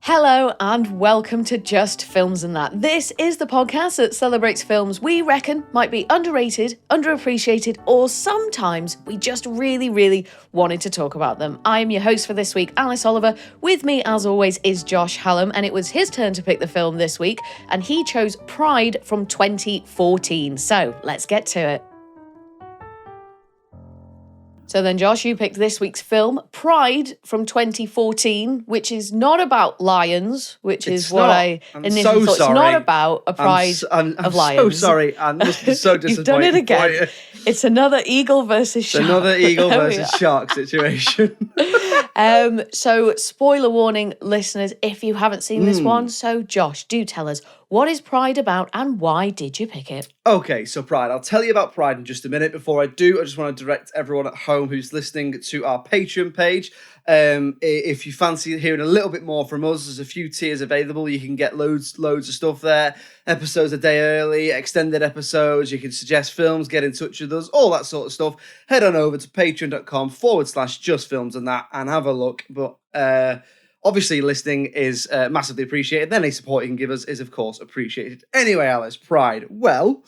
Hello and welcome to Just Films and That. This is the podcast that celebrates films we reckon might be underrated, underappreciated, or sometimes we just really wanted to talk about them. I am your host for this week, Alice Oliver. With me, as always, is Josh Hallam, and it was his turn to pick the film this week, and he chose Pride from 2014. So let's get to it. So then, Josh, you picked this week's film, Pride from 2014, which is not about lions, which is what I initially thought. It's not about a pride of lions. I'm so sorry. I must be so disappointed. You've done it again. It's another eagle versus shark. Another eagle versus shark situation. So, spoiler warning, listeners, if you haven't seen this one. So, Josh, do tell us, what is Pride about and why did you pick it? Okay, so Pride. I'll tell you about Pride in just a minute. Before I do, I just want to direct everyone at home who's listening to our Patreon page. If you fancy hearing a little bit more from us, there's a few tiers available. You can get loads of stuff there. Episodes a day early, extended episodes. You can suggest films, get in touch with us, all that sort of stuff. Head on over to patreon.com/justfilms and that and have a look. But obviously, listening is massively appreciated. Any support you can give us is, of course, appreciated. Anyway, Alice, Pride. Well,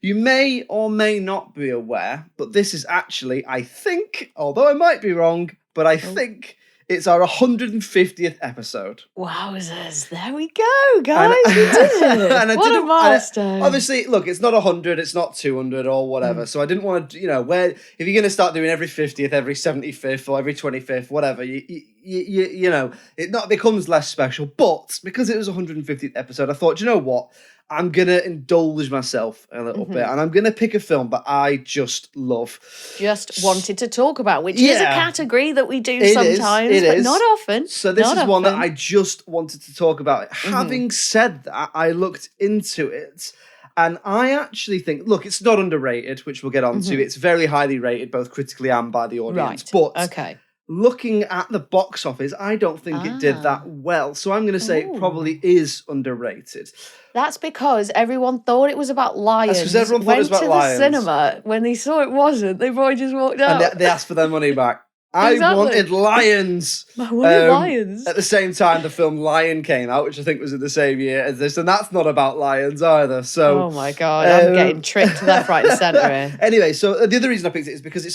you may or may not be aware, but this is actually, I think, although I might be wrong, but I think it's our 150th episode. Wowzers, there we go, guys, we did it. What a milestone. Obviously, look, it's not 100, it's not 200 or whatever, so I didn't want to, if you're going to start doing every 50th, every 75th or every 25th, whatever, it becomes less special, but because it was 150th episode, I thought, you know what? I'm going to indulge myself a little bit, and I'm going to pick a film that I just love. Just wanted to talk about, which is a category that we do sometimes, but not often. So this is one that I just wanted to talk about. Having said that, I looked into it, and I actually think, look, it's not underrated, which we'll get on to. It's very highly rated, both critically and by the audience. Right. But looking at the box office, I don't think it did that well. So I'm going to say it probably is underrated. That's because everyone thought it was about lions. That's because everyone thought it was about lions. Went to the cinema. When they saw it wasn't, they probably just walked out. And they asked for their money back. I wanted lions. I wanted lions. At the same time, the film Lion came out, which I think was in the same year as this, and that's not about lions either. So, oh my God, I'm getting tricked left, right, and centre here. Anyway, so the other reason I picked it is because it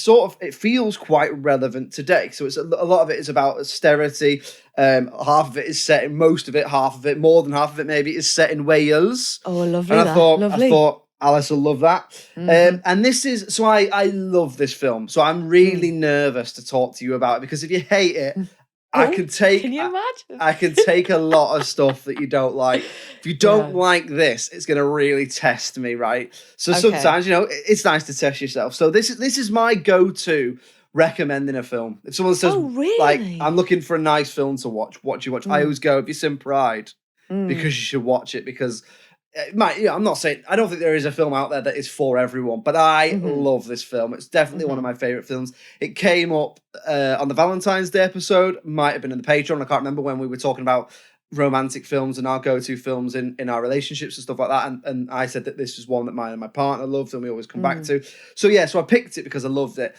feels quite relevant today. So it's a lot of it is about austerity. Half of it is set in, more than half of it maybe is set in Wales. Oh, lovely! And I thought Alice will love that. And this is, so I love this film. So I'm really nervous to talk to you about it because if you hate it, can you imagine? I can take a lot of stuff that you don't like. If you don't like this, it's going to really test me, right? So sometimes, it's nice to test yourself. So this is my go-to recommending a film. If someone says, I'm looking for a nice film to watch, what do you watch? I always go, have you seen Pride? Because you should watch it because I'm not saying, I don't think there is a film out there that is for everyone, but I love this film. It's definitely one of my favourite films. It came up on the Valentine's Day episode, might have been in the Patreon, I can't remember, when we were talking about romantic films and our go-to films in our relationships and stuff like that. And I said that this was one that mine and my partner loved and we always come back to. So I picked it because I loved it.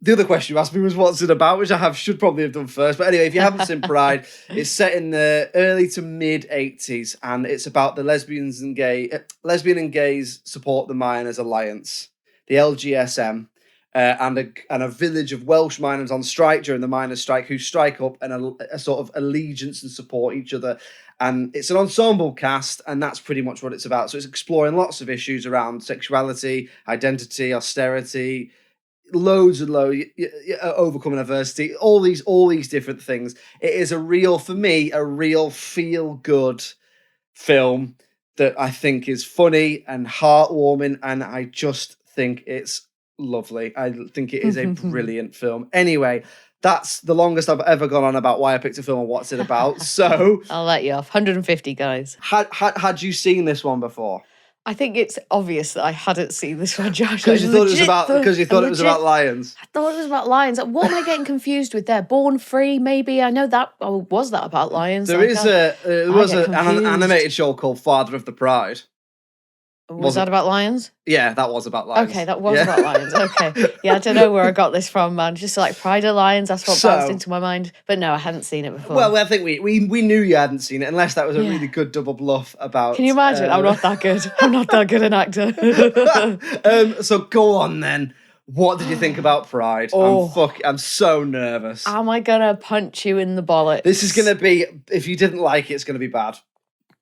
The other question you asked me was what's it about, which should probably have done first. But anyway, if you haven't seen Pride, it's set in the early to mid 80s, and it's about the lesbian and gays support the Miners Alliance, the LGSM, and a village of Welsh miners on strike during the miners' strike who strike up and a sort of allegiance and support each other. And it's an ensemble cast, and that's pretty much what it's about. So it's exploring lots of issues around sexuality, identity, austerity, loads overcoming adversity, all these different things. It is a real feel good film that I think is funny and heartwarming, and I just think it's lovely. I think it is a brilliant film. Anyway, that's the longest I've ever gone on about why I picked a film and what's it about. So I'll let you off. 150, guys. Had you seen this one before? I think it's obvious that I hadn't seen this one, Josh. Because you thought it was about lions. I thought it was about lions. What am I getting confused with there? Born Free, maybe? I know that. Oh, was that about lions? There was an animated show called Father of the Pride. Was that about lions? Yeah, that was about lions. Okay, that was about lions. Okay. Yeah, I don't know where I got this from, man. Just like Pride of Lions, that's what bounced into my mind. But no, I hadn't seen it before. Well, I think we knew you hadn't seen it, unless that was a really good double bluff about... Can you imagine? I'm not that good. I'm not that good an actor. So go on then. What did you think about Pride? I'm so nervous. Am I gonna punch you in the bollocks? This is gonna be, if you didn't like it, it's gonna be bad.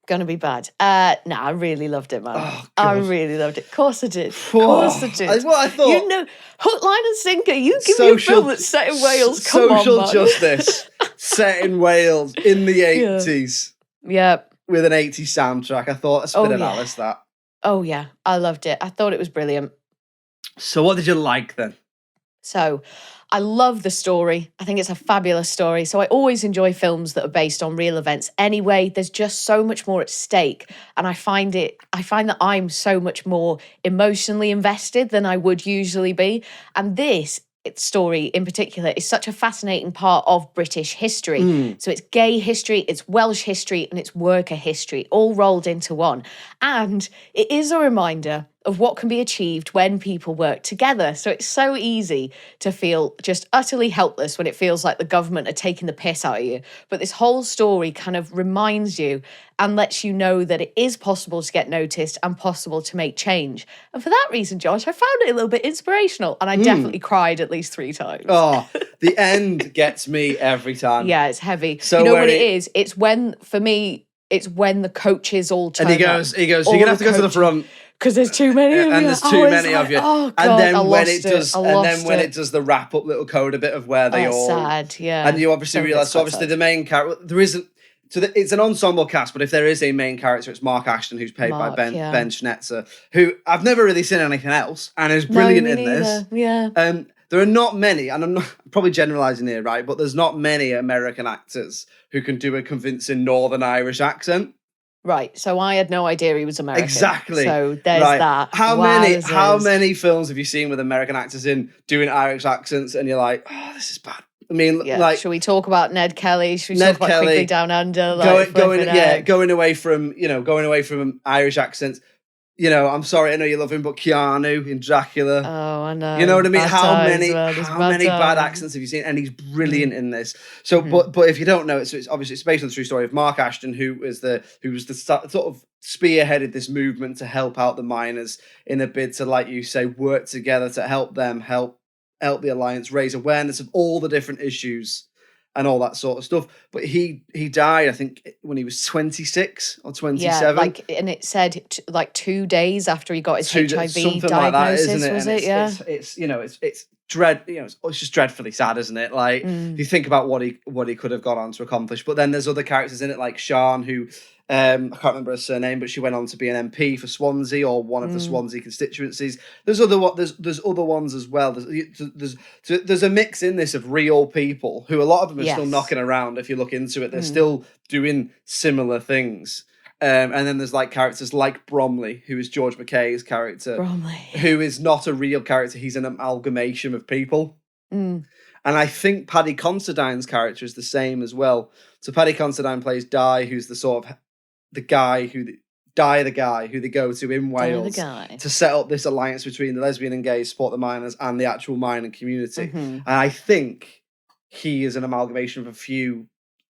Gonna be bad. Nah, I really loved it, man. I really loved it. Of course I did. Of course I did. Well, I thought, you know, hook, line and sinker. You give me a film that's set in Wales. Come on, Social justice set in Wales in the 80s. Yeah. With an 80s soundtrack. I thought, that's a bit of Alice, that. Oh yeah, I loved it. I thought it was brilliant. So what did you like then? So I love the story. I think it's a fabulous story. So I always enjoy films that are based on real events anyway. There's just so much more at stake. And I find that I'm so much more emotionally invested than I would usually be. And this story in particular is such a fascinating part of British history. So it's gay history, it's Welsh history, and it's worker history, all rolled into one. And it is a reminder of what can be achieved when people work together. So it's so easy to feel just utterly helpless when it feels like the government are taking the piss out of you. But this whole story kind of reminds you and lets you know that it is possible to get noticed and possible to make change. And for that reason, Josh, I found it a little bit inspirational, and I definitely cried at least 3 times. Oh, the end gets me every time. Yeah, it's heavy. So you know what it is? It's when, for me, it's when the coaches all turn up. And he goes, you're going to have to go to the front. Because there's too many of you. And there's too many of you. Oh, God, and then when it does the wrap up little coda bit of where they all... sad, yeah. And you obviously realise, so obviously the main character, there isn't... it's an ensemble cast, but if there is a main character, it's Mark Ashton, who's played by Ben Schnetzer, who I've never really seen anything else, and is brilliant in this. Yeah. There are not many, and I'm probably generalising here, right? But there's not many American actors who can do a convincing Northern Irish accent. Right, so I had no idea he was American. Exactly. So there's that. How many films have you seen with American actors in doing Irish accents, and you're like, oh, this is bad. I mean, like, should we talk about Ned Kelly? Should we talk about Quickly Down Under? Like, going away from Irish accents. You know, I'm sorry, I know you love him, but Keanu in Dracula. Oh, I know. You know what I mean? How many bad accents have you seen? And he's brilliant in this. So, but if you don't know, it's obviously it's based on the true story of Mark Ashton, who was the sort of spearheaded this movement to help out the miners in a bid to, like you say, work together to help them help the Alliance raise awareness of all the different issues and all that sort of stuff. But he died, I think, when he was 26 or 27. Yeah, and it said 2 days after he got his HIV diagnosis, like that, isn't it? Was it? Yeah. It's dread. It's just dreadfully sad, isn't it? Like if you think about what he could have gone on to accomplish. But then there's other characters in it, like Sian, who I can't remember her surname, but she went on to be an MP for Swansea, or one of the Swansea constituencies. There's other ones as well. There's a mix in this of real people who, a lot of them are still knocking around. If you look into it, they're still doing similar things. And then there's like characters like Bromley, who is George McKay's character, who is not a real character. He's an amalgamation of people. And I think Paddy Considine's character is the same as well. So Paddy Considine plays Di, who's the sort of the guy who they go to in Wales to set up this alliance between the lesbian and gay support the miners and the actual mining community. And I think he is an amalgamation of a few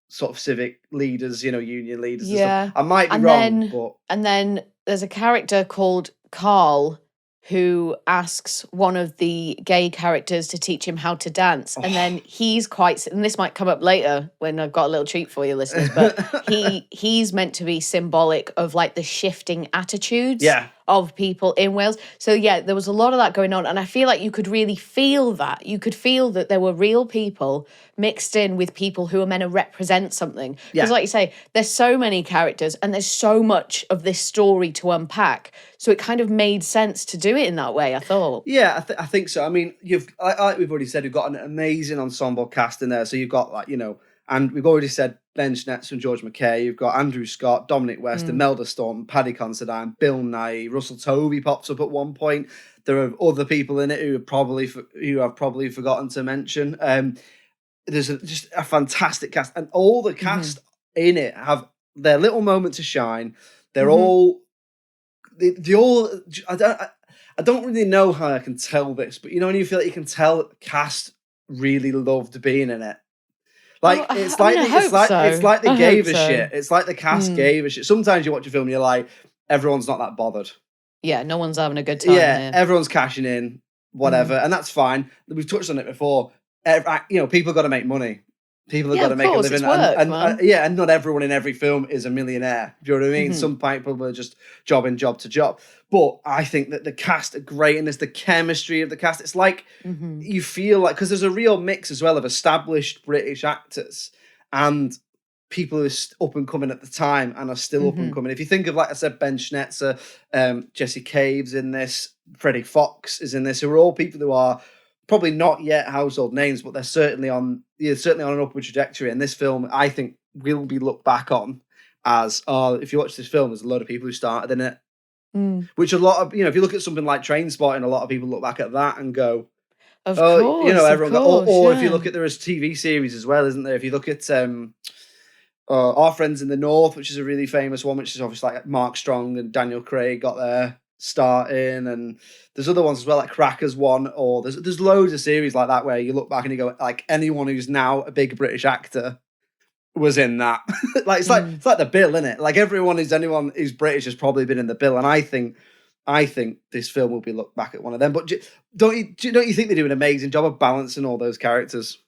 sort of civic leaders, union leaders and stuff. I might be wrong, but... And then there's a character called Carl who asks one of the gay characters to teach him how to dance. And then he's and this might come up later when I've got a little treat for you listeners, but he's meant to be symbolic of like the shifting attitudes of people in Wales. So yeah, there was a lot of that going on. And I feel like you could really feel that. You could feel that there were real people mixed in with people who are meant to represent something. Because like you say, there's so many characters and there's so much of this story to unpack. So it kind of made sense to do it in that way, I thought. Yeah, I think so. I mean, like we've already said, we've got an amazing ensemble cast in there. So you've got and we've already said Ben Schnetzer and George McKay. You've got Andrew Scott, Dominic West, Imelda Staunton, Paddy Considine, Bill Nye, Russell Tovey pops up at one point. There are other people in it who I've probably forgotten to mention. There's just a fantastic cast, and all the cast in it have their little moment to shine. They're all the all. I don't really know how I can tell this, but when you feel like you can tell that the cast really loved being in it. Like it's like they gave a shit. It's like the cast gave a shit. Sometimes you watch a film and you're like, everyone's not that bothered. Yeah, no one's having a good time. Yeah, everyone's cashing in, whatever, and that's fine. We've touched on it before. People got to make money. People have got to make a living, and not everyone in every film is a millionaire. Do you know what I mean? Some people are just job to job. But I think that the cast are great, and there's the chemistry of the cast. It's like you feel like, because there's a real mix as well of established British actors and people who are up and coming at the time and are still up and coming. If you think of, like I said, Ben Schnetzer, Jesse Cave's in this, Freddie Fox is in this, who are all people who are probably not yet household names, but they're certainly on an upward trajectory. And this film, I think, will be looked back on as, if you watch this film, there's a lot of people who started in it. Which a lot of, if you look at something like Trainspotting, a lot of people look back at that and go, of course, everyone or if you look at, there is TV series as well, isn't there? If you look at Our Friends in the North, which is a really famous one, which is obviously like Mark Strong and Daniel Craig got their start in, and there's other ones as well, like Crackers one, or there's loads of series like that where you look back and you go, like, anyone who's now a big British actor was in that. Like it's like the Bill, isn't it? Like anyone who's British has probably been in the Bill, and I think this film will be looked back at one of them. But don't you think they do an amazing job of balancing all those characters?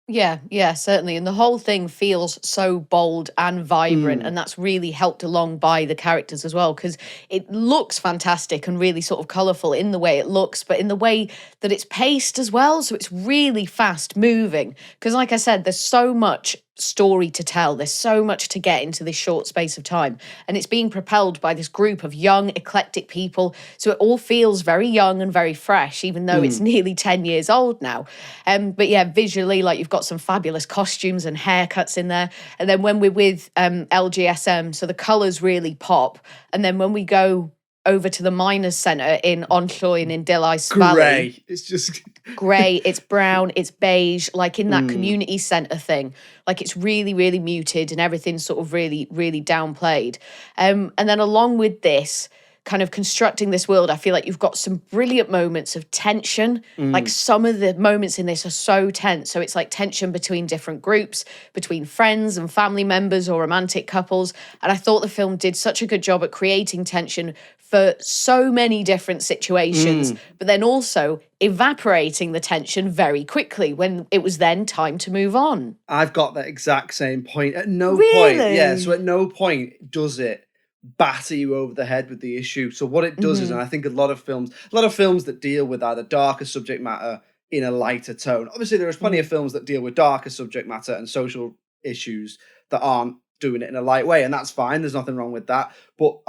Yeah, certainly. And the whole thing feels so bold and vibrant, and that's really helped along by the characters as well, because it looks fantastic and really sort of colourful in the way it looks, but in the way that it's paced as well. So it's really fast moving. Because like I said, there's so much story to tell. There's so much to get into this short space of time. And it's being propelled by this group of young, eclectic people. So it all feels very young and very fresh, even though it's nearly 10 years old now. But yeah, visually, like, you've got some fabulous costumes and haircuts in there. And then when we're with LGSM, so the colours really pop. And then when we go over to the miners' centre in Onslow in Dillais Valley. Grey. It's just grey, it's brown, it's beige, like in that community centre thing. Like it's really, really muted and everything's sort of really, really downplayed. And then along with this, kind of constructing this world, I feel like you've got some brilliant moments of tension. Like some of the moments in this are so tense. So it's like tension between different groups, between friends and family members or romantic couples. And I thought the film did such a good job at creating tension for so many different situations, but then also evaporating the tension very quickly when it was then time to move on. I've got that exact same point. At no really? point, yeah. So at no point does it batter you over the head with the issue. So what it does is, and I think a lot of films that deal with either darker subject matter in a lighter tone. Obviously, there is plenty of films that deal with darker subject matter and social issues that aren't doing it in a light way, and that's fine. There's nothing wrong with that. But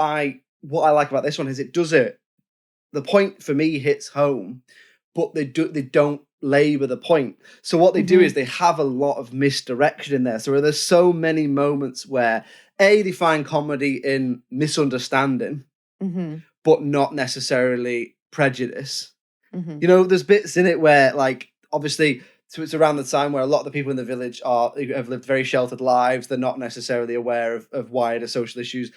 what I like about this one is it does it. The point for me hits home, but they don't labour the point. So what they do is they have a lot of misdirection in there. So there's so many moments where they find comedy in misunderstanding, but not necessarily prejudice. There's bits in it where, like, obviously, so it's around the time where a lot of the people in the village have lived very sheltered lives. They're not necessarily aware of wider social issues.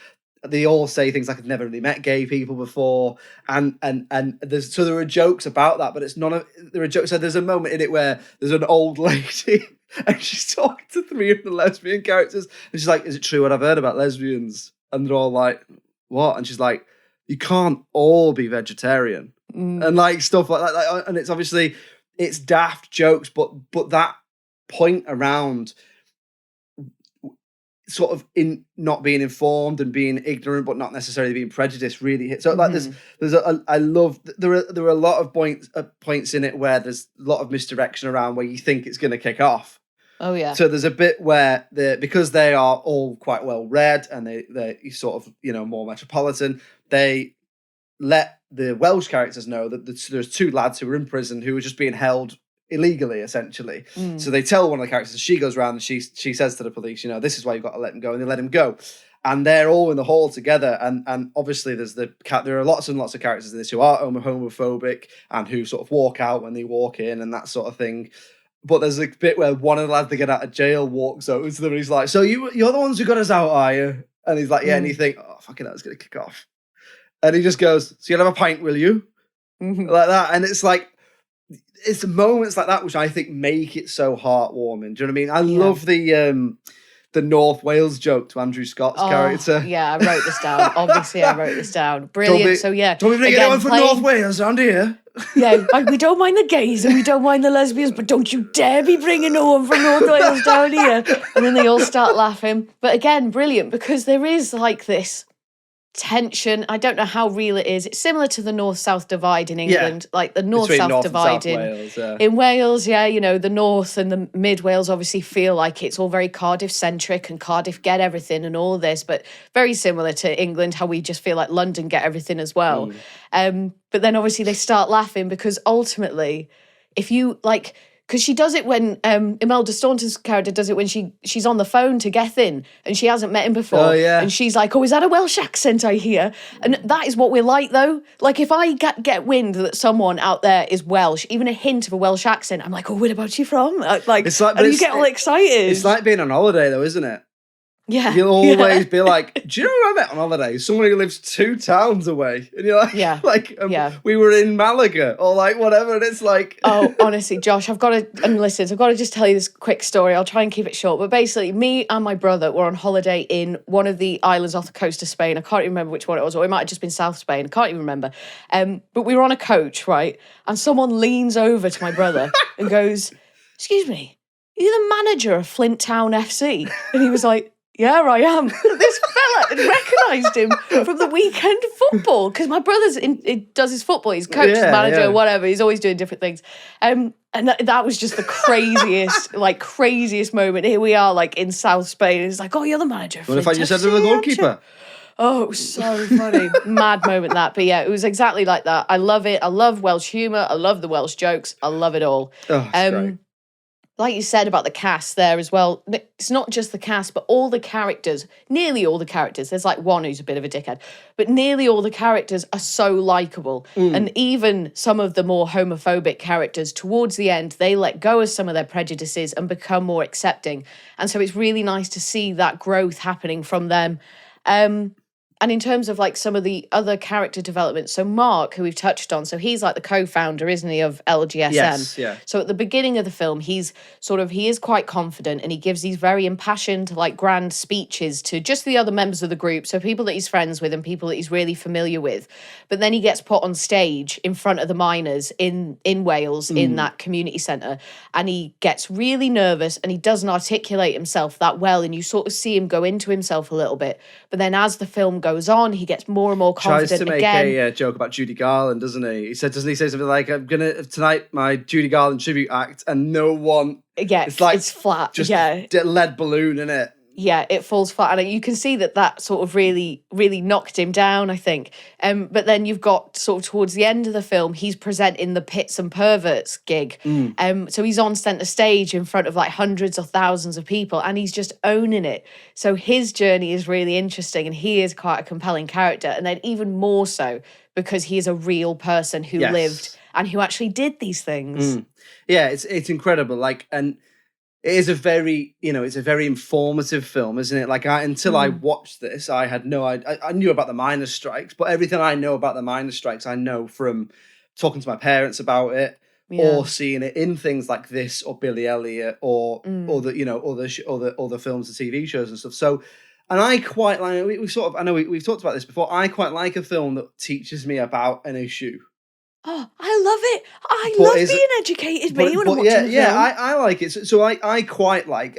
They all say things like, I've never really met gay people before. And there are jokes about that, but it's there are jokes. So there's a moment in it where there's an old lady and she's talking to three of the lesbian characters. And she's like, is it true what I've heard about lesbians? And they're all like, what? And she's like, you can't all be vegetarian. And like stuff like that. And it's obviously, it's daft jokes, but that point around sort of in not being informed and being ignorant, but not necessarily being prejudiced, really hits. So like there are a lot of points in it where there's a lot of misdirection around where you think it's going to kick off. Oh yeah. So there's a bit where because they are all quite well read and they're sort of, more metropolitan, they let the Welsh characters know that there's two lads who were in prison who were just being held illegally, essentially. So they tell one of the characters, she goes around and she says to the police, this is why you've got to let him go, and they let him go. And they're all in the hall together, and obviously there are lots and lots of characters in this who are homophobic and who sort of walk out when they walk in and that sort of thing. But there's a bit where one of the lads that get out of jail walks over to them and he's like, so you're the ones who got us out, are you? And he's like, yeah, and you think, oh, fucking hell, it's going to kick off. And he just goes, so you'll have a pint, will you? Like that. And it's like, it's moments like that which I think make it so heartwarming. Do you know what I mean? I love the North Wales joke to Andrew Scott's character. Yeah, I wrote this down. Obviously, I wrote this down. Brilliant. Don't we bring anyone from North Wales around here? Yeah, we don't mind the gays and we don't mind the lesbians, but don't you dare be bringing no one from North Wales down here. And then they all start laughing. But again, brilliant, because there is like this tension. I don't know how real it is. It's similar to the North-South divide in England, like the North-South divide in Wales. Yeah, you know, the North and the Mid-Wales obviously feel like it's all very Cardiff-centric and Cardiff get everything and all this, but very similar to England, how we just feel like London get everything as well. But then obviously they start laughing because ultimately, if you like... Because she does it when Imelda Staunton's character does it when she's on the phone to Gethin and she hasn't met him before. Oh, yeah. And she's like, oh, is that a Welsh accent I hear? And that is what we're like, though. Like, if I get wind that someone out there is Welsh, even a hint of a Welsh accent, I'm like, oh, where about you from? Like, and you get all excited. It's like being on holiday, though, isn't it? Yeah. You'll always be like, do you know who I met on holiday? Someone who lives 2 towns away. And you're like, we were in Malaga or like whatever. And it's like... Oh, honestly, Josh, I've got to just tell you this quick story. I'll try and keep it short. But basically, me and my brother were on holiday in one of the islands off the coast of Spain. I can't even remember which one it was, or it might have just been South Spain. I can't even remember. But we were on a coach, right? And someone leans over to my brother and goes, excuse me, are you the manager of Flint Town FC? And he was like, yeah, I am. This fella had recognised him from the weekend football because my brother's does his football. He's coach, manager, whatever. He's always doing different things. And that was just the craziest moment. Here we are, like in South Spain. And it's like, oh, you're the manager. What if I just said to the goalkeeper? Oh, it was so funny. Mad moment that. But yeah, it was exactly like that. I love it. I love Welsh humour. I love the Welsh jokes. I love it all. Oh, it's great. Like you said about the cast there as well, it's not just the cast, but all the characters, nearly all the characters. There's like one who's a bit of a dickhead, but nearly all the characters are so likeable. And even some of the more homophobic characters, towards the end, they let go of some of their prejudices and become more accepting. And so it's really nice to see that growth happening from them. And in terms of like some of the other character development, so Mark, who we've touched on, so he's like the co-founder, isn't he, of LGSM? Yes, yeah. So at the beginning of the film, he is quite confident and he gives these very impassioned, like grand speeches to just the other members of the group, so people that he's friends with and people that he's really familiar with. But then he gets put on stage in front of the miners in Wales, in that community centre, and he gets really nervous and he doesn't articulate himself that well, and you sort of see him go into himself a little bit. But then as the film goes on, he gets more and more confident. Tries to make again. a joke about Judy Garland, doesn't he? Doesn't he say something like, "I'm gonna tonight my Judy Garland tribute act," and no one. Yeah, it's flat. Just lead balloon, in it. Yeah, it falls flat, and you can see that sort of really, really knocked him down, I think. But then you've got sort of towards the end of the film, he's presenting the Pits and Perverts gig. So he's on centre stage in front of like hundreds or thousands of people, and he's just owning it. So his journey is really interesting, and he is quite a compelling character. And then even more so because he is a real person who lived and who actually did these things. Yeah, it's incredible. Like, and it is a very, it's a very informative film, isn't it? Like, until I watched this, I had no idea. I knew about the miners' strikes, but everything I know about the miners' strikes, I know from talking to my parents about it, or seeing it in things like this, or Billy Elliot, or the films, the TV shows and stuff. So, and I quite like. I know we've talked about this before. I quite like a film that teaches me about an issue. Oh, I love it. I love being educated, when I'm watching a film. I like it. So I quite like,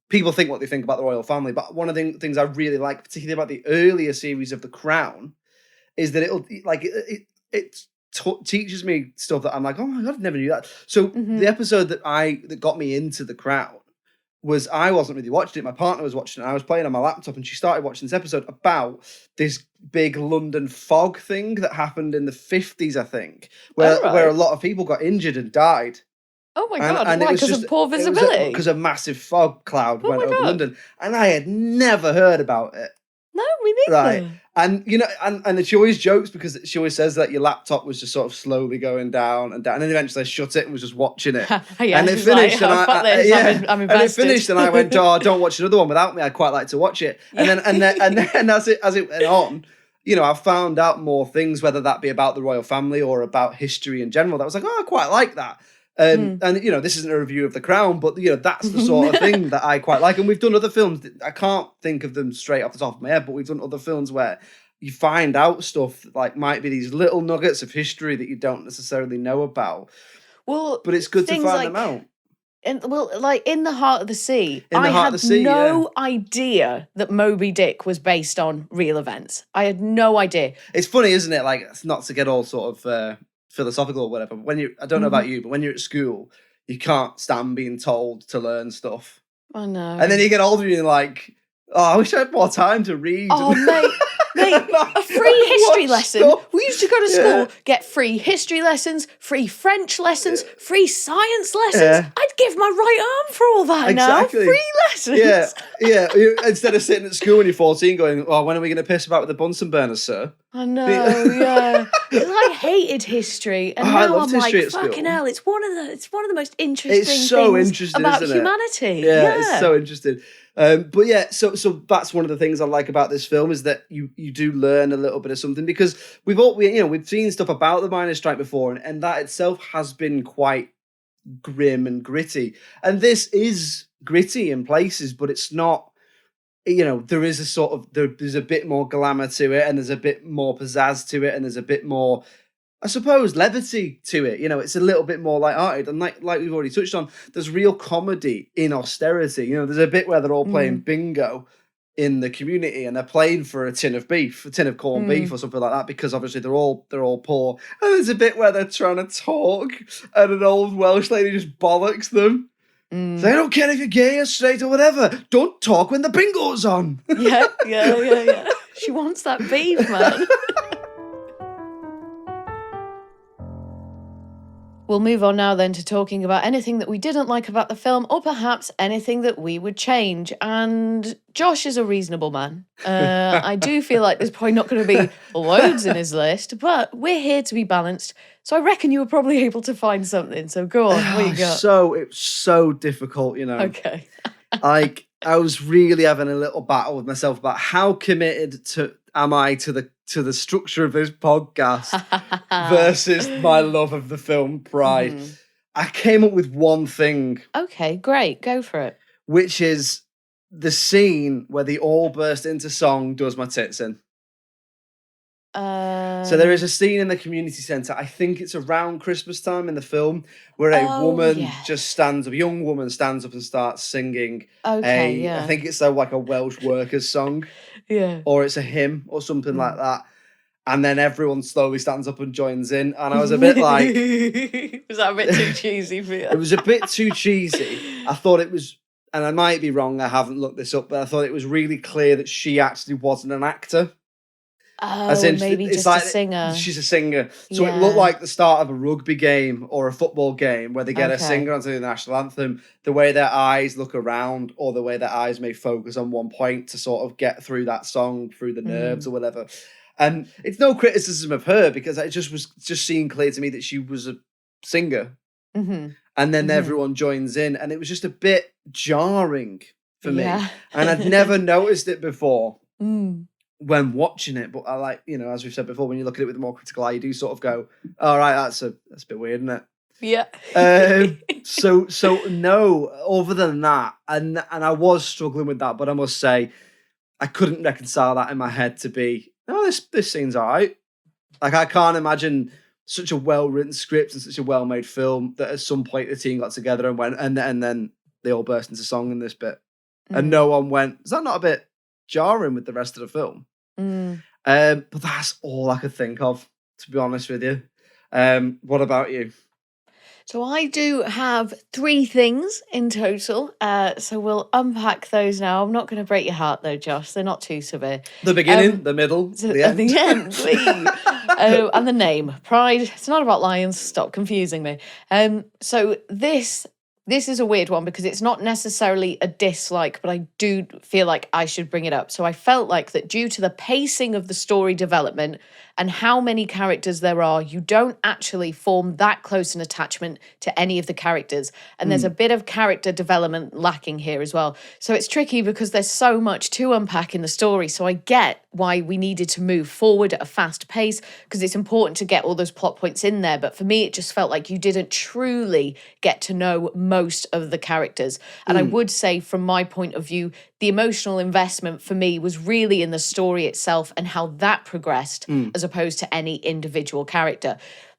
people think what they think about the royal family, but one of the things I really like, particularly about the earlier series of The Crown, is that it teaches me stuff that I'm like, oh my God, I never knew that. So the episode that got me into The Crown was, I wasn't really watching it. My partner was watching it. I was playing on my laptop and she started watching this episode about this big London fog thing that happened in the 50s, I think, where a lot of people got injured and died. Oh my God, why? Because of poor visibility? Because a massive fog cloud went over London. And I had never heard about it. No, me neither. Right. And, and she always jokes because she always says that your laptop was just sort of slowly going down and down. And then eventually I shut it and was just watching it. And it finished. I'm invested. And it finished and I went, oh, don't watch another one without me. I'd quite like to watch it. And then as it went on, I found out more things, whether that be about the royal family or about history in general. That was like, oh, I quite like that. And this isn't a review of The Crown, but that's the sort of thing that I quite like. And we've done other films. I can't think of them straight off the top of my head, but we've done other films where you find out stuff like might be these little nuggets of history that you don't necessarily know about. Well, but it's good to find them out. Like In the Heart of the Sea, I had no idea that Moby Dick was based on real events. I had no idea. It's funny, isn't it? Like, not to get all sort of philosophical or whatever. But I don't know about you, but when you're at school, you can't stand being told to learn stuff. I know. And then you get older and you're like, oh, I wish I had more time to read. Oh, mate, a free history lesson. Stuff. We used to go to school, get free history lessons, free French lessons, free science lessons. Yeah. I'd give my right arm for all that now. Free lessons. Yeah. Instead of sitting at school when you're 14 going, oh, when are we going to piss about with the Bunsen burners, sir? I know, yeah. Because I hated history, and now I'm like, fucking hell, it's one of the most interesting things about humanity. Yeah, it's so interesting. But yeah, so that's one of the things I like about this film is that you do learn a little bit of something, because we've seen stuff about the miners' strike before, and that itself has been quite grim and gritty. And this is gritty in places, but it's not. There is a sort of there's a bit more glamour to it, and there's a bit more pizzazz to it, and there's a bit more, I suppose, levity to it. It's a little bit more light-hearted, and like we've already touched on, there's real comedy in austerity. There's a bit where they're all playing bingo in the community, and they're playing for a tin of corned beef or something like that, because obviously they're all poor. And there's a bit where they're trying to talk, and an old Welsh lady just bollocks them. So I don't care if you're gay or straight or whatever. Don't talk when the bingo's on. Yeah. She wants that beef, man. We'll move on now then to talking about anything that we didn't like about the film, or perhaps anything that we would change. And Josh is a reasonable man. I do feel like there's probably not going to be loads in his list, but we're here to be balanced. So I reckon you were probably able to find something. So go on, what you got? So it was so difficult, Okay. Like, I was really having a little battle with myself about how committed am I to the structure of this podcast versus my love of the film Pride. I came up with one thing. Okay, great. Go for it. Which is the scene where they all burst into song, Does My Tits In. So there is a scene in the community centre, I think it's around Christmas time in the film, where a young woman stands up and starts singing I think it's like a Welsh workers song. Yeah. Or it's a hymn or something like that. And then everyone slowly stands up and joins in. And I was a bit like... Was that a bit too cheesy for you? It was a bit too cheesy. I thought it was... And I might be wrong, I haven't looked this up, but I thought it was really clear that she actually wasn't an actor. Oh, maybe just a singer. She's a singer. So it looked like the start of a rugby game or a football game where they get a singer onto the national anthem. The way their eyes look around, or the way their eyes may focus on one point to sort of get through that song, through the nerves or whatever. And it's no criticism of her, because it just seemed clear to me that she was a singer. Mm-hmm. And then everyone joins in, and it was just a bit jarring for me. And I'd never noticed it before. When watching it, but I like, as we've said before, when you look at it with a more critical eye, you do sort of go, all right, that's a bit weird, isn't it? Yeah. So no, other than that, and I was struggling with that, but I must say, I couldn't reconcile that in my head to be, no, this scene's all right. Like, I can't imagine such a well-written script and such a well-made film that at some point the team got together and went, and then they all burst into song in this bit. And no one went, is that not a bit jarring with the rest of the film? But that's all I could think of, to be honest with you. What about you? So I do have 3 things in total. So we'll unpack those now. I'm not going to break your heart though, Josh. They're not too severe. The beginning, the middle, the end. The end, please. And the name, Pride. It's not about lions. Stop confusing me. So this this is a weird one because it's not necessarily a dislike, but I do feel like I should bring it up. So I felt like that due to the pacing of the story development and how many characters there are, you don't actually form that close an attachment to any of the characters. And there's a bit of character development lacking here as well. So it's tricky because there's so much to unpack in the story. So I get why we needed to move forward at a fast pace because it's important to get all those plot points in there. But for me, it just felt like you didn't truly get to know most of the characters. And I would say, from my point of view, the emotional investment for me was really in the story itself and how that progressed as opposed to any individual character.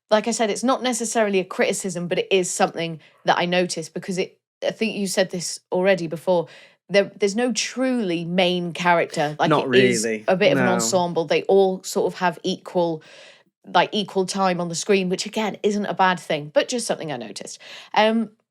Like I said, it's not necessarily a criticism, but it is something that I noticed because I think you said this already before. There's no truly main character. Like, not it really. is a bit of an ensemble. They all sort of have equal time on the screen, which again isn't a bad thing, but just something I noticed.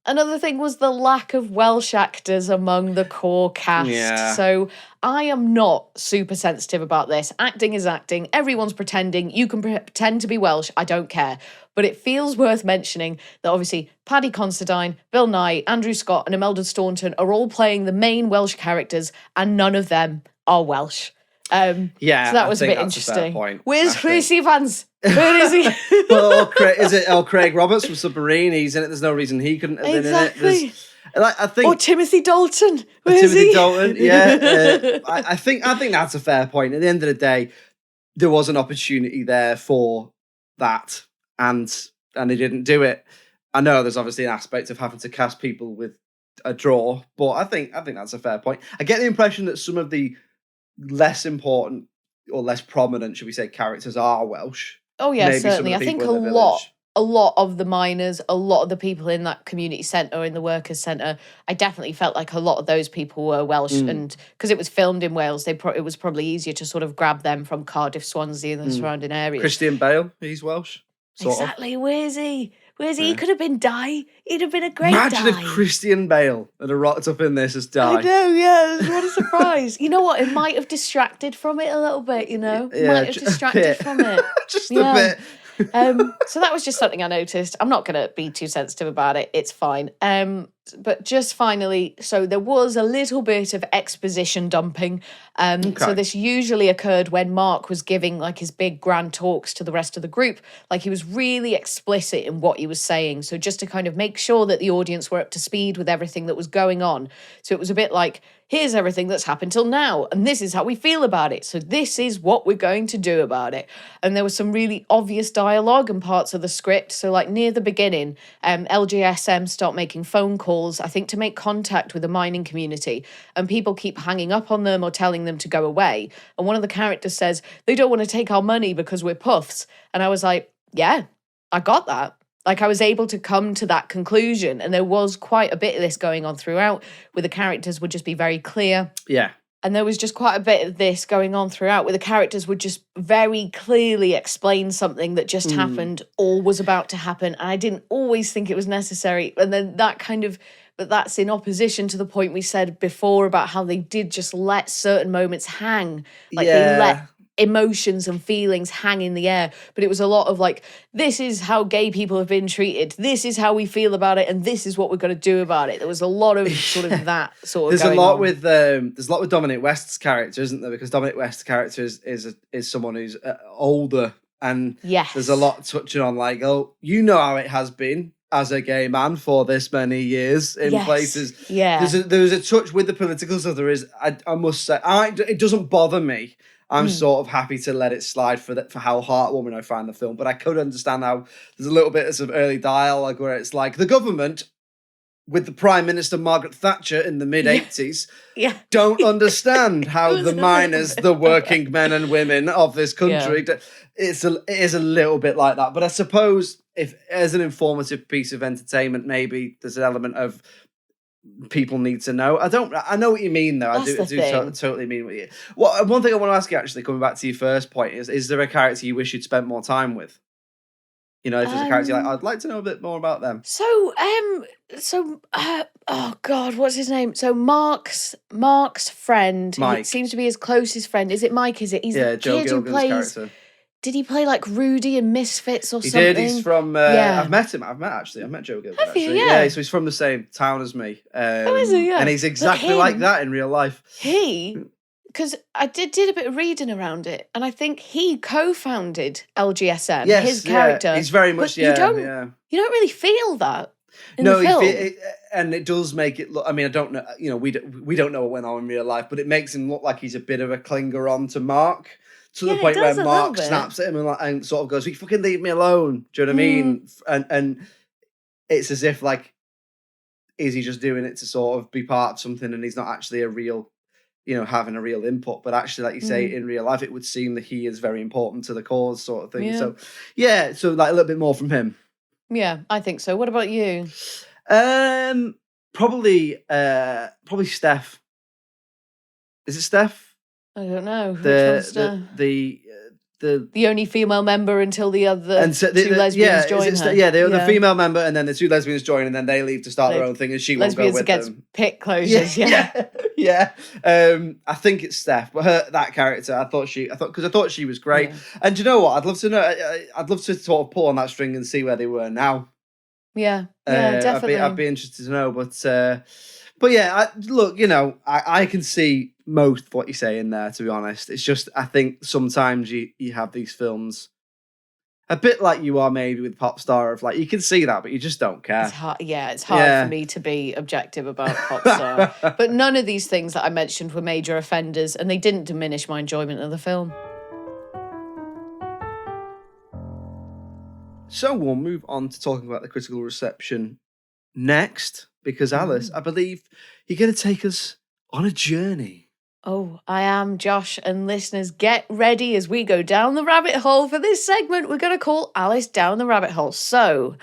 Another thing was the lack of Welsh actors among the core cast. Yeah. So I am not super sensitive about this. Acting is acting. Everyone's pretending. You can pretend to be Welsh. I don't care. But it feels worth mentioning that obviously Paddy Considine, Bill Nye, Andrew Scott and Imelda Staunton are all playing the main Welsh characters and none of them are Welsh. So that was a bit interesting. Where's Chris Evans? Where is he? Well, Craig Roberts from Submarine? He's in it. There's no reason he couldn't have been in it. I think, or Timothy Dalton. Where is he? Dalton, yeah. I think that's a fair point. At the end of the day, there was an opportunity there for that, and they didn't do it. I know there's obviously an aspect of having to cast people with a draw, but I think that's a fair point. I get the impression that some of the less important or less prominent, should we say, characters are Welsh. Oh yeah, maybe certainly. I think a lot of the miners, a lot of the people in that community centre or in the workers' centre, I definitely felt like a lot of those people were Welsh, and because it was filmed in Wales, it was probably easier to sort of grab them from Cardiff, Swansea, and the surrounding areas. Christian Bale, he's Welsh. Exactly. Where is he? Where's he? He could have been Di. He'd have been a great Imagine Di. if Christian Bale had rocked up in this as Di. I know, yeah. What a surprise. You know what? It might have distracted from it a little bit, you know? Yeah, might have distracted from it. Just a bit. So that was just something I noticed. I'm not going to be too sensitive about it. It's fine. But just finally, so there was a little bit of exposition dumping. So this usually occurred when Mark was giving like his big grand talks to the rest of the group. Like, he was really explicit in what he was saying. So just to kind of make sure that the audience were up to speed with everything that was going on. So it was a bit like, here's everything that's happened till now, and this is how we feel about it. So this is what we're going to do about it. And there was some really obvious dialogue and parts of the script. So like near the beginning, LGSM start making phone calls, I think, to make contact with the mining community, and people keep hanging up on them or telling them to go away. And one of the characters says, they don't want to take our money because we're puffs. And I was like, yeah, I got that. Like, I was able to come to that conclusion, and there was quite a bit of this going on throughout, where the characters would just be very clear. Yeah. And there was just quite a bit of this going on throughout, where the characters would just very clearly explain something that just happened or was about to happen. And I didn't always think it was necessary. And then but that's in opposition to the point we said before about how they did just let certain moments hang. Like, they let emotions and feelings hang in the air, but it was a lot of like, this is how gay people have been treated, this is how we feel about it, and this is what we're going to do about it. There was a lot of sort of that sort of there's going a lot on. with there's a lot with Dominic West's character, isn't there? Because Dominic West's character is someone who's older, and there's a lot touching on like, oh, you know how it has been as a gay man for this many years in places. Yeah, there's a touch with the political stuff. There is, I must say, it doesn't bother me. I'm sort of happy to let it slide for how heartwarming I find the film. But I could understand how there's a little bit of some early dialogue where it's like, the government, with the Prime Minister Margaret Thatcher in the mid-80s, don't understand how the miners, the working men and women of this country, it is a little bit like that. But I suppose if as an informative piece of entertainment, maybe there's an element of people need to know. I know what you mean, though. That's I do totally mean what you. Well, one thing I want to ask you, actually, coming back to your first point, is there a character you wish you'd spent more time with? You know, if there's a character you're like, I'd like to know a bit more about them. Oh God, what's his name? So Mark's friend, Mike, seems to be his closest friend. Is it Mike? Is it? He's the Joe kid who Gilgan's plays character. Did he play like Rudy in Misfits or something? He did. He's from. I've met him. I've met Joe Gilbert. Have you? Actually. Yeah. So he's from the same town as me. Is he? Yeah. And he's exactly like that in real life. Because I did a bit of reading around it, and I think he co-founded LGSM. Yes, his character. He's very much. You don't really feel that. In the film. And it does make it look. I mean, I don't know. We don't know what went on in real life, but it makes him look like he's a bit of a clinger on to Mark. To the point where Mark snaps at him and sort of goes, "You fucking leave me alone." Do you know what I mean? And it's as if like, is he just doing it to sort of be part of something, and he's not actually a real, having a real input. But actually, like you say, in real life, it would seem that he is very important to the cause, sort of thing. Yeah. So like a little bit more from him. Yeah, I think so. What about you? Probably Steph. Is it Steph? I don't know. The only female member until the other two lesbians join her. The female member, and then the two lesbians join, and then they leave to start their own thing, and she won't go with against them. Pit closures. Yeah. I think it's Steph, but that character, I thought she was great. Yeah. And do you know what? I'd love to know. I'd love to sort of pull on that string and see where they were now. Yeah, definitely. I'd be interested to know, but yeah, look, I can see most of what you say in there, to be honest. It's just, I think sometimes you have these films, a bit like you are maybe with Popstar, of like, you can see that, but you just don't care. It's hard for me to be objective about Popstar. But none of these things that I mentioned were major offenders, and they didn't diminish my enjoyment of the film. So we'll move on to talking about the critical reception next, because Alice, I believe you're going to take us on a journey. Oh, I am, Josh, and listeners, get ready as we go down the rabbit hole for this segment we're going to call Alice Down the Rabbit Hole. So,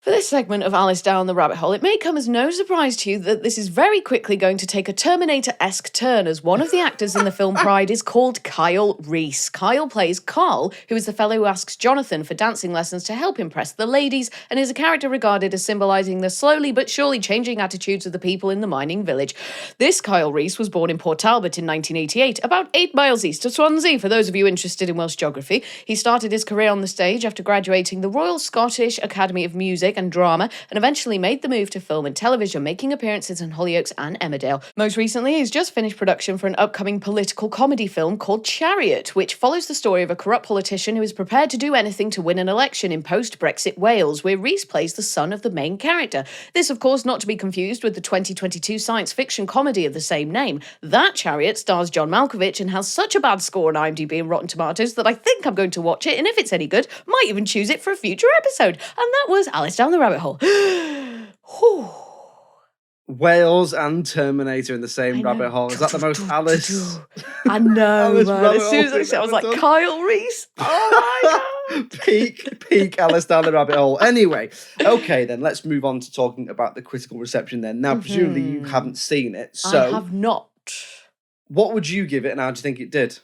for this segment of Alice Down the Rabbit Hole, it may come as no surprise to you that this is very quickly going to take a Terminator-esque turn, as one of the actors in the film Pride is called Kyle Reese. Kyle plays Carl, who is the fellow who asks Jonathan for dancing lessons to help impress the ladies, and is a character regarded as symbolising the slowly but surely changing attitudes of the people in the mining village. This Kyle Reese was born in Port Talbot in 1988, about 8 miles east of Swansea, for those of you interested in Welsh geography. He started his career on the stage after graduating the Royal Scottish Academy of Music and Drama, and eventually made the move to film and television, making appearances in Hollyoaks and Emmerdale. Most recently, he's just finished production for an upcoming political comedy film called Chariot, which follows the story of a corrupt politician who is prepared to do anything to win an election in post-Brexit Wales, where Reese plays the son of the main character. This, of course, not to be confused with the 2022 science fiction comedy of the same name. That Chariot stars John Malkovich and has such a bad score on IMDb and Rotten Tomatoes that I think I'm going to watch it, and if it's any good, might even choose it for a future episode. And that was Alice Down the Rabbit Hole. Wales and Terminator in the same rabbit hole. Is that the most Alice? I know, man. As soon as I said, I was like, Kyle Reese. Oh my God. Peak Alice Down the rabbit hole. Anyway, okay, then let's move on to talking about the critical reception then. Now, presumably you haven't seen it. So I have not. What would you give it, and how do you think it did?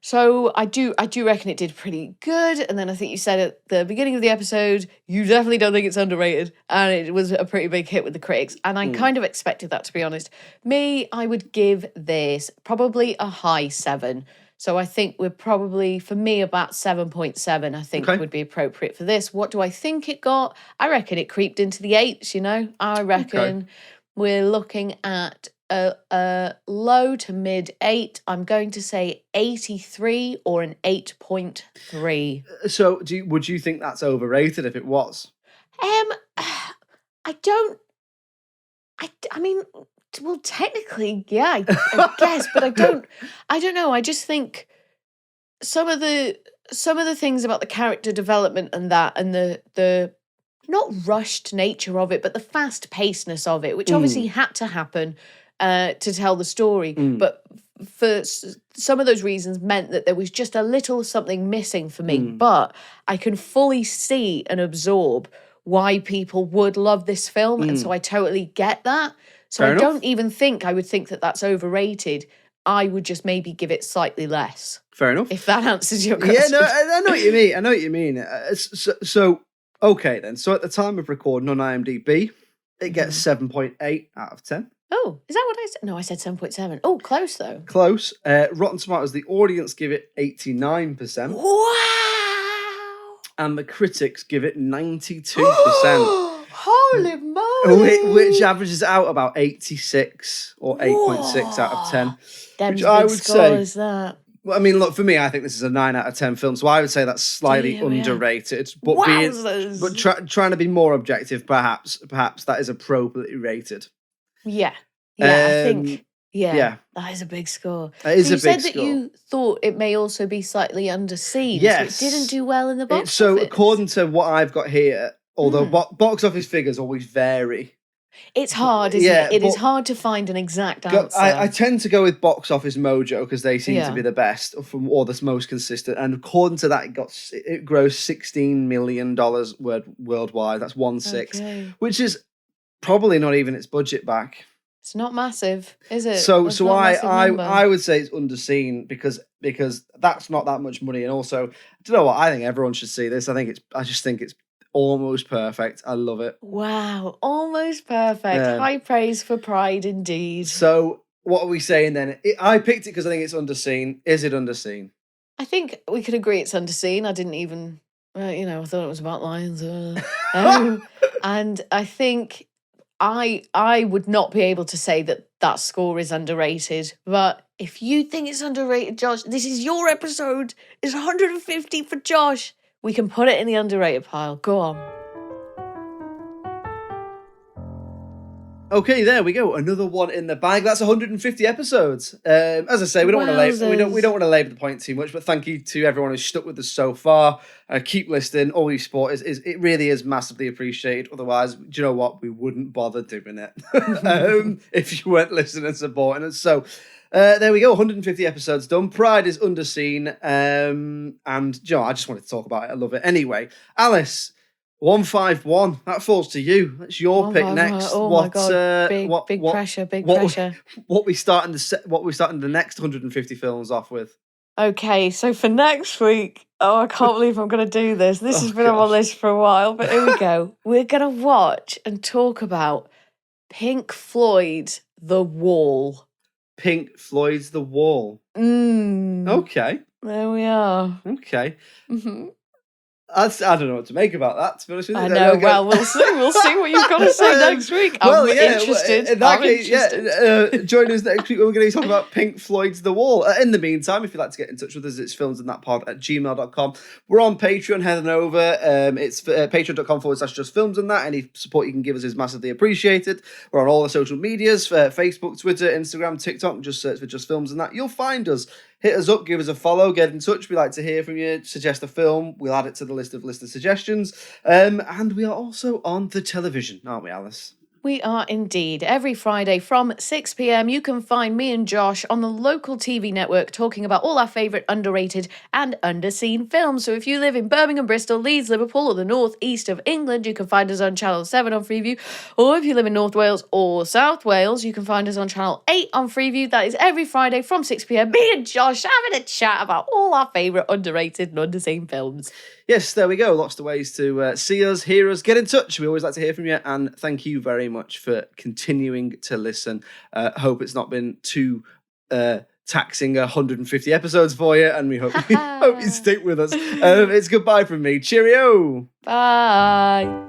So I do reckon it did pretty good. And then I think you said at the beginning of the episode, you definitely don't think it's underrated. And it was a pretty big hit with the critics. And I kind of expected that, to be honest. Me, I would give this probably a high 7. So I think we're probably, for me, about 7.7, I think would be appropriate for this. What do I think it got? I reckon it creeped into the 8s, I reckon we're looking at a low to mid 8. I'm going to say 83 or an 8.3. So would you think that's overrated if it was? I mean, well, technically, yeah, I guess, but I don't know. I just think some of the things about the character development and that, and the not rushed nature of it, but the fast pacedness of it, which obviously had to happen to tell the story, but for some of those reasons meant that there was just a little something missing for me. But I can fully see and absorb why people would love this film, and so I totally get that. So I don't even think I would think that that's overrated. I would just maybe give it slightly less. Fair enough. If that answers your question. Yeah, no, I know what you mean. So okay then. So at the time of recording on IMDb, it gets 7.8 out of 10. Oh, is that what I said? No, I said 7.7. Oh, close though. Close. Rotten Tomatoes, the audience give it 89%. Wow. And the critics give it 92%. Holy moly. Which averages out about 86 or 8.6 out of 10. Them's which I big would scores, say. That. Well, I mean, look, for me, I think this is a 9 out of 10 film, so I would say that's slightly underrated. But trying to be more objective, perhaps that is appropriately rated. Yeah. I think. Yeah, that is a big score. It is so a big score. You said that you thought it may also be slightly underseen. Yes. So it didn't do well in the box office. So according to what I've got here, although box office figures always vary. It's hard, isn't it? It is hard to find an exact answer. I tend to go with Box Office Mojo because they seem to be the best or the most consistent. And according to that, it grossed $16 million worldwide. That's 1/6, which is probably not even its budget back. It's not massive, is it? So I would say it's underseen because that's not that much money. And also, do you know what? I think everyone should see this. I just think it's almost perfect. I love it. Wow, almost perfect. High praise for Pride indeed. So what are we saying then? I picked it because I think it's underseen. Is it underseen? I think we could agree it's underseen. I didn't even, I thought it was about lions. And I think I would not be able to say that score is underrated. But if you think it's underrated, Josh, this is your episode. It's 150 for Josh. We can put it in the underrated pile. Go on. Okay, there we go. Another one in the bag. That's 150 episodes. As I say, we don't want to labour the point too much. But thank you to everyone who's stuck with us so far. Keep listening. All your support is it really is massively appreciated. Otherwise, do you know what? We wouldn't bother doing it if you weren't listening and supporting us. So. There we go, 150 episodes done. Pride is underseen. And Joe, I just wanted to talk about it. I love it. Anyway, Alice, 151. That falls to you. That's your pick next. Oh my god! Big pressure. What we starting the next 150 films off with? Okay, so for next week, I can't believe I'm going to do this. This has been on my list for a while, but here we go. We're going to watch and talk about Pink Floyd, The Wall. Pink Floyd's The Wall. Okay. There we are. Okay. Mm-hmm. I don't know what to make about that, to be honest with you. I know. Well, we'll see. We'll see what you've got to say next week. I'm interested. In that case, join us next week when we're going to be talking about Pink Floyd's The Wall. In the meantime, if you'd like to get in touch with us, it's filmsandthatpod@gmail.com. We're on Patreon. Head on over. It's patreon.com/justfilmsandthat. Any support you can give us is massively appreciated. We're on all the social medias, Facebook, Twitter, Instagram, TikTok. Just search for Just Films and That. You'll find us. Hit us up, give us a follow, get in touch. We like to hear from you. Suggest a film. We'll add it to the list of suggestions. And we are also on the television, aren't we, Alice? We are indeed. Every Friday from 6 p.m, you can find me and Josh on the local TV network talking about all our favourite underrated and underseen films. So if you live in Birmingham, Bristol, Leeds, Liverpool or the north east of England, you can find us on Channel 7 on Freeview. Or if you live in North Wales or South Wales, you can find us on Channel 8 on Freeview. That is every Friday from 6 p.m. Me and Josh having a chat about all our favourite underrated and underseen films. Yes, there we go. Lots of ways to see us, hear us, get in touch. We always like to hear from you. And thank you very much for continuing to listen. Hope it's not been too taxing 150 episodes for you. And we hope you stick with us. It's goodbye from me. Cheerio. Bye.